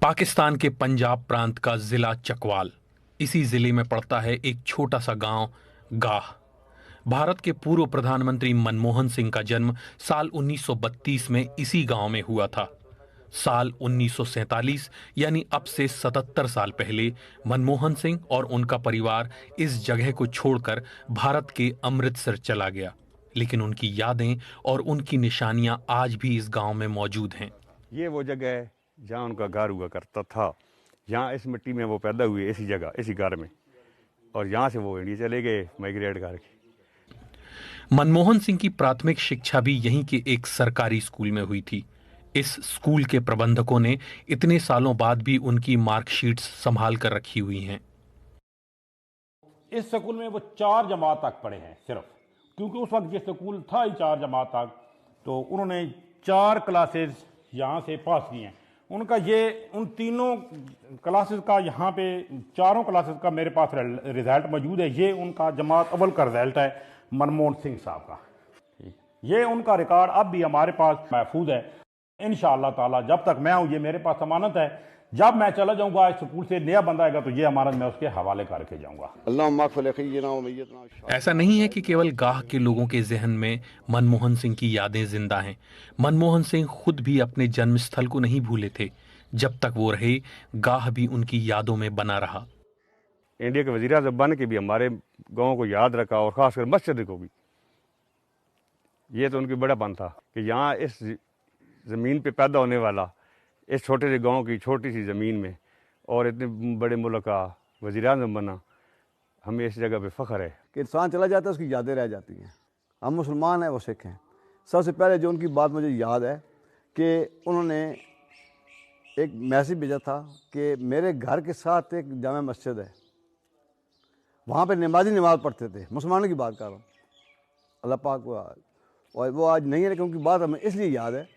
पाकिस्तान के पंजाब प्रांत का जिला चकवाल, इसी जिले में पड़ता है एक छोटा सा गांव गाह। भारत के पूर्व प्रधानमंत्री मनमोहन सिंह का जन्म साल 1932 में इसी गांव में हुआ था। साल 1947 यानी अब से 77 साल पहले मनमोहन सिंह और उनका परिवार इस जगह को छोड़कर भारत के अमृतसर चला गया, लेकिन उनकी यादें और उनकी निशानियां आज भी इस गांव में मौजूद हैं। ये वो जगह है जहाँ उनका घर हुआ करता था। यहाँ इस मिट्टी में वो पैदा हुए, इसी जगह, इसी घर में, और यहाँ से वो इंडिया चले गए माइग्रेट करके। मनमोहन सिंह की प्राथमिक शिक्षा भी यहीं के एक सरकारी स्कूल में हुई थी। इस स्कूल के प्रबंधकों ने इतने सालों बाद भी उनकी मार्कशीट्स संभाल कर रखी हुई हैं। इस स्कूल में वो 4 जमात तक पढ़े हैं सिर्फ, क्योंकि उस वक्त ये स्कूल था ही 4 जमात तक, तो उन्होंने 4 क्लासेस यहाँ से पास की हैं। उनका ये उन तीनों क्लासेस का यहाँ पे 4 क्लासेस का मेरे पास रिजल्ट मौजूद है। ये उनका जमात अव्वल का रिजल्ट है मनमोहन सिंह साहब का। ये उनका रिकॉर्ड अब भी हमारे पास महफूज है। इंशाअल्लाह ताला जब तक मैं हूँ ये मेरे पास अमानत है। जब मैं चला जाऊंगा इस स्कूल से नया बंदा आएगा तो ये अमानत मैं उसके हवाले करके जाऊंगा। ऐसा नहीं है कि केवल गाह के लोगों के जहन में मनमोहन सिंह की यादें जिंदा हैं। मनमोहन सिंह खुद भी अपने जन्मस्थल को नहीं भूले थे। जब तक वो रहे, गाह भी उनकी यादों में बना रहा। इंडिया के वज़ीर आज़म बन के भी हमारे गाँव को याद रखा, और खासकर मस्जिद को भी। ये तो उनकी बड़ापन था कि यहाँ इस ज़मीन पे पैदा होने वाला, इस छोटे से गांव की छोटी सी ज़मीन में, और इतने बड़े मुल्क का वज़ीर आज़म बना, हमें इस जगह पे फ़ख्र है कि इंसान चला जाता है उसकी यादें रह जाती हैं। हम मुसलमान हैं, वो सिख हैं। सबसे पहले जो उनकी बात मुझे याद है कि उन्होंने एक मैसेज भेजा था कि मेरे घर के साथ एक जामा मस्जिद है, वहाँ पे नमाजी नमाज पढ़ते थे। मुसलमानों की बात कर रहा हूँ, अल्लाह पाक को, और वो आज नहीं है, लेकिन उनकी बात हमें इसलिए याद है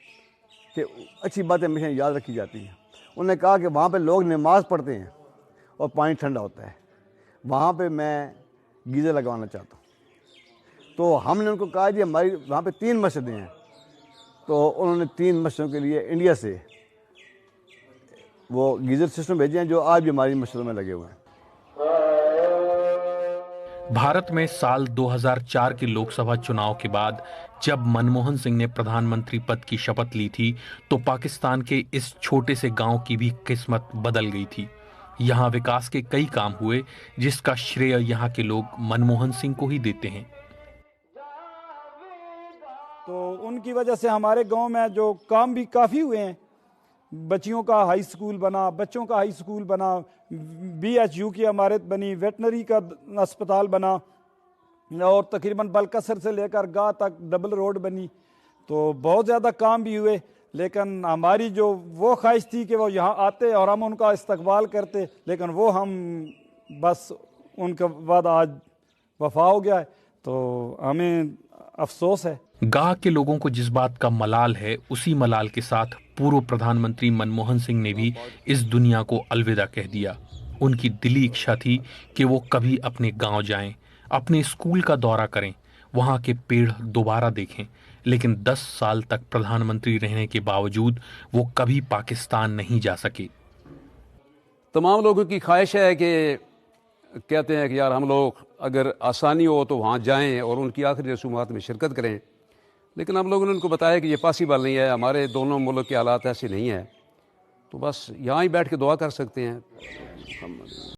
कि अच्छी बातें हमेशा याद रखी जाती हैं। उन्होंने कहा कि वहाँ पे लोग नमाज़ पढ़ते हैं और पानी ठंडा होता है, वहाँ पे मैं गीज़र लगवाना चाहता हूँ। तो हमने उनको कहा जी हमारी वहाँ पे 3 मस्जिदें हैं। तो उन्होंने 3 मस्जिदों के लिए इंडिया से वो गीज़र सिस्टम भेजे हैं, जो आज भी हमारी मस्जिदों में लगे हुए हैं। भारत में साल 2004 के लोकसभा चुनाव के बाद जब मनमोहन सिंह ने प्रधानमंत्री पद की शपथ ली थी, तो पाकिस्तान के इस छोटे से गांव की भी किस्मत बदल गई थी। यहां विकास के कई काम हुए, जिसका श्रेय यहां के लोग मनमोहन सिंह को ही देते हैं। तो उनकी वजह से हमारे गांव में जो काम भी काफ़ी हुए हैं। बच्चियों का हाई स्कूल बना, बच्चों का हाई स्कूल बना, BHU की इमारत बनी, वेटनरी का अस्पताल बना, और तकरीबन बलकसर से लेकर गाह तक डबल रोड बनी। तो बहुत ज़्यादा काम भी हुए, लेकिन हमारी जो वो ख्वाहिश थी कि वो यहाँ आते और हम उनका इस्तकबाल करते, लेकिन वो हम बस उनके बाद आज वफा हो गया है, तो हमें अफसोस है। गाह के लोगों को जिस बात का मलाल है, उसी मलाल के साथ पूर्व प्रधानमंत्री मनमोहन सिंह ने भी इस दुनिया को अलविदा कह दिया। उनकी दिली इच्छा थी कि वो कभी अपने गांव जाएं, अपने स्कूल का दौरा करें, वहां के पेड़ दोबारा देखें, लेकिन 10 साल तक प्रधानमंत्री रहने के बावजूद वो कभी पाकिस्तान नहीं जा सके। तमाम लोगों की ख्वाहिश है कि कहते हैं कि यार हम लोग अगर आसानी हो तो वहाँ जाएं और उनकी आखिरी रसूमात में शिरकत करें, लेकिन हम लोगों ने उनको बताया कि ये पॉसिबल नहीं है, हमारे दोनों मुल्क के हालात ऐसे नहीं हैं, तो बस यहाँ ही बैठ के दुआ कर सकते हैं।